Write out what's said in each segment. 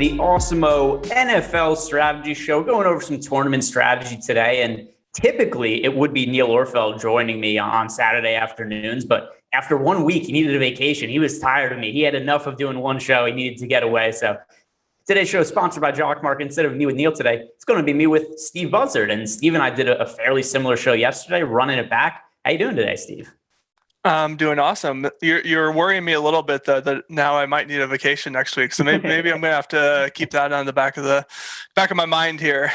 the Awesemo NFL strategy show, going over some tournament strategy today. And typically it would be Neil Orfeld joining me on Saturday afternoons, but after 1 week, he needed a vacation. He was tired of me. He had enough of doing one show. He needed to get away. So today's show is sponsored by Jockmark. Instead of me with Neil today, it's going to be me with Steve Buzzard. And Steve and I did a fairly similar show yesterday, running it back. How you doing today, Steve? I'm doing awesome. You're worrying me a little bit though, that now I might need a vacation next week. So maybe I'm gonna have to keep that on the back of my mind here.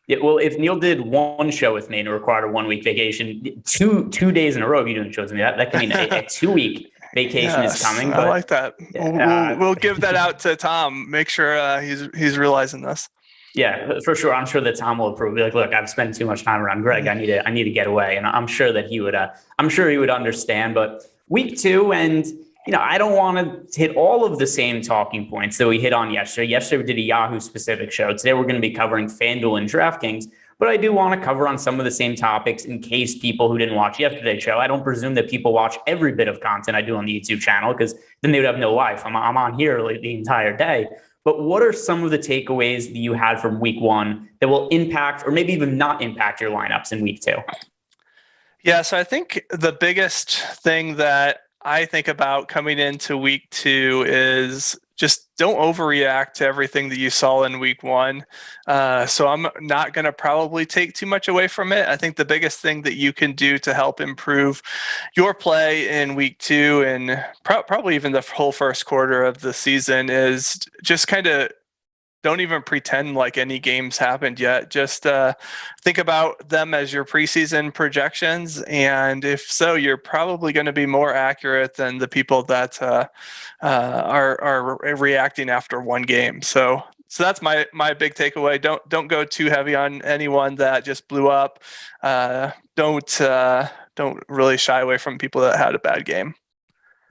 Yeah, well, if Neil did one show with me and it required a 1 week vacation, two days in a row of you doing shows with me, that can mean a 2 week vacation is coming. But I like that. We'll give that out to Tom. Make sure he's realizing this. Yeah, for sure. I'm sure that Tom will approve. Be like, look, I've spent too much time around Greg. I need to get away, and I'm sure that he would. I'm sure he would understand. But week 2, and I don't want to hit all of the same talking points that we hit on yesterday. Yesterday we did a Yahoo specific show. Today we're going to be covering FanDuel and DraftKings. But I do want to cover on some of the same topics in case people who didn't watch yesterday's show. I don't presume that people watch every bit of content I do on the YouTube channel, because then they would have no life. I'm on here like the entire day. But what are some of the takeaways that you had from week 1 that will impact or maybe even not impact your lineups in week 2? Yeah, so I think the biggest thing that I think about coming into week 2 is just don't overreact to everything that you saw in week 1. So I'm not going to probably take too much away from it. I think the biggest thing that you can do to help improve your play in week 2 and probably even the whole first quarter of the season is just kind of don't even pretend like any games happened yet. Just think about them as your preseason projections. And if so, you're probably going to be more accurate than the people that are reacting after one game. So that's my big takeaway. Don't go too heavy on anyone that just blew up. Don't really shy away from people that had a bad game.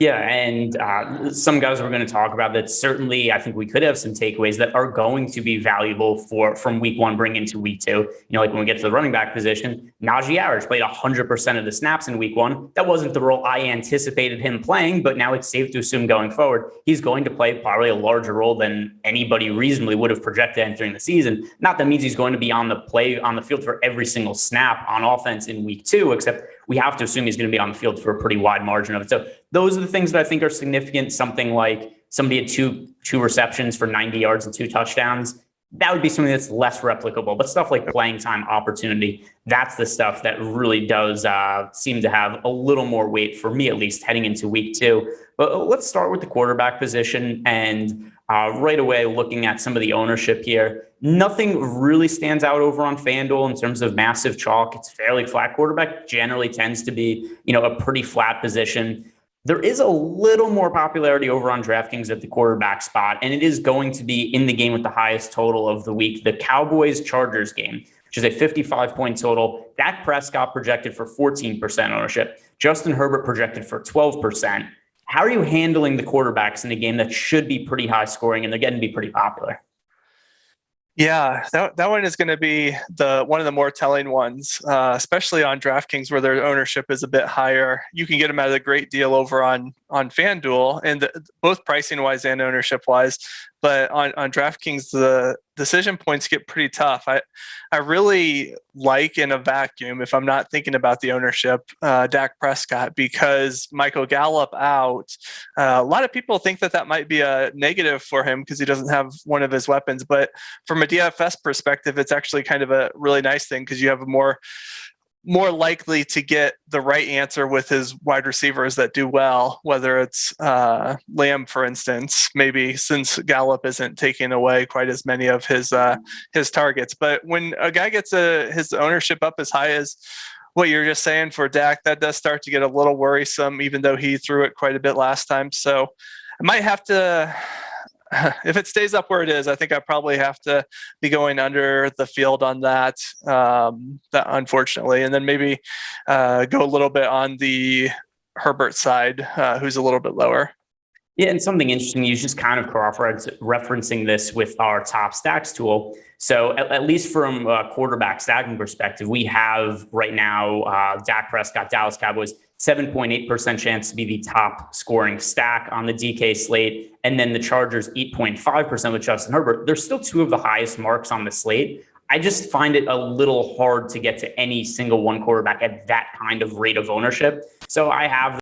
Yeah, and some guys we're going to talk about that certainly I think we could have some takeaways that are going to be valuable from week 1 bring into week 2. Like when we get to the running back position, Najee Harris played 100% of the snaps in week 1. That wasn't the role I anticipated him playing, but now it's safe to assume going forward, he's going to play probably a larger role than anybody reasonably would have projected entering the season. Not that means he's going to be on the field for every single snap on offense in week 2, except we have to assume he's going to be on the field for a pretty wide margin of it. So those are the things that I think are significant. Something like somebody had two receptions for 90 yards and 2 touchdowns. That would be something that's less replicable. But stuff like playing time opportunity, that's the stuff that really does seem to have a little more weight, for me at least, heading into week 2. But let's start with the quarterback position. And right away, looking at some of the ownership here, nothing really stands out over on FanDuel in terms of massive chalk. It's fairly flat. Quarterback generally tends to be, a pretty flat position. There is a little more popularity over on DraftKings at the quarterback spot, and it is going to be in the game with the highest total of the week, the Cowboys-Chargers game, which is a 55-point total. Dak Prescott projected for 14% ownership. Justin Herbert projected for 12%. How are you handling the quarterbacks in a game that should be pretty high scoring and they're getting to be pretty popular? Yeah, that one is going to be one of the more telling ones, especially on DraftKings where their ownership is a bit higher. You can get them at a great deal over on FanDuel, and both pricing wise and ownership wise. But on DraftKings, the decision points get pretty tough. I really like in a vacuum, if I'm not thinking about the ownership, Dak Prescott, because Michael Gallup out. A lot of people think that might be a negative for him because he doesn't have one of his weapons. But from a DFS perspective, it's actually kind of a really nice thing because you have a more likely to get the right answer with his wide receivers that do well, whether it's Lamb, for instance, maybe since Gallup isn't taking away quite as many of his targets. But when a guy gets his ownership up as high as what you're just saying for Dak, that does start to get a little worrisome, even though he threw it quite a bit last time. So I might have to... If it stays up where it is, I think I probably have to be going under the field on that unfortunately. And then maybe go a little bit on the Herbert side, who's a little bit lower. Yeah, and something interesting, you just kind of cross-referencing this with our top stacks tool. So at least from a quarterback stacking perspective, we have right now Dak Prescott, Dallas Cowboys, 7.8% chance to be the top scoring stack on the DK slate. And then the Chargers, 8.5% with Justin Herbert. They're still two of the highest marks on the slate. I just find it a little hard to get to any single one quarterback at that kind of rate of ownership. So I have